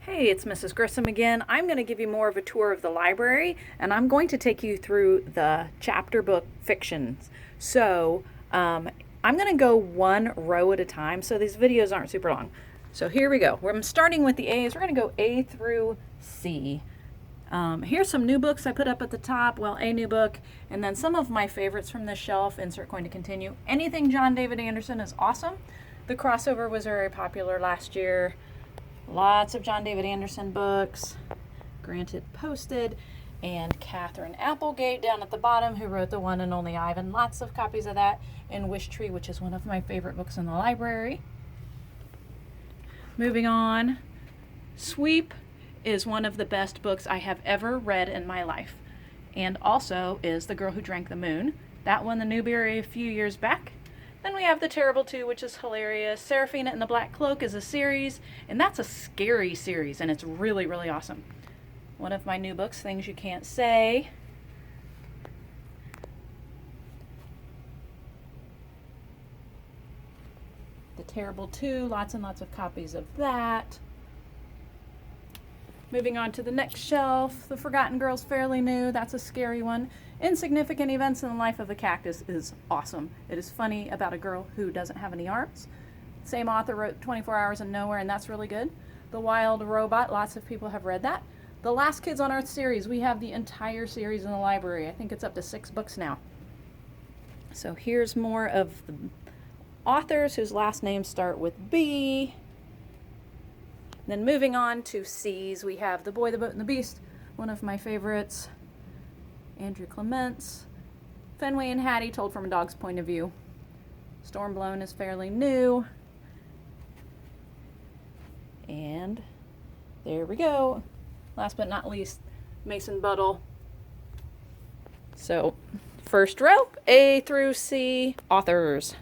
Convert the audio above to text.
Hey, it's Mrs. Grissom again. I'm going to give you more of a tour of the library, and I'm going to take you through the chapter book fictions. I'm going to go one row at a time, so these videos aren't super long. So here we go. I'm starting with the A's. We're going to go A through C. Here's some new books I put up at the top. Well, a new book, and then some of my favorites from this shelf. Insert going to continue. Anything John David Anderson is awesome. The crossover was very popular last year. Lots of John David Anderson books. Granted Posted, and Catherine Applegate down at the bottom, who wrote The One and Only Ivan. Lots of copies of that. And Wish Tree, which is one of my favorite books in the library. Moving on, Sweep is one of the best books I have ever read in my life, and also is The Girl Who Drank the Moon. That won the Newbery a few years back. Then we have The Terrible Two, which is hilarious. Seraphina and the Black Cloak is a series, and that's a scary series, and it's really, really awesome. One of my new books, Things You Can't Say. The Terrible Two, lots and lots of copies of that. Moving on to the next shelf, The Forgotten Girl's fairly new. That's a scary one. Insignificant Events in the Life of a Cactus is awesome. It is funny about a girl who doesn't have any arms. Same author wrote 24 Hours and Nowhere, and that's really good. The Wild Robot, lots of people have read that. The Last Kids on Earth series, we have the entire series in the library. I think it's up to 6 books now. So here's more of the authors whose last names start with B. Then moving on to C's, we have The Boy, the Boat, and the Beast, one of my favorites. Andrew Clements. Fenway and Hattie, told from a dog's point of view. Stormblown is fairly new. And there we go. Last but not least, Mason Buttle. So, first row, A through C, authors.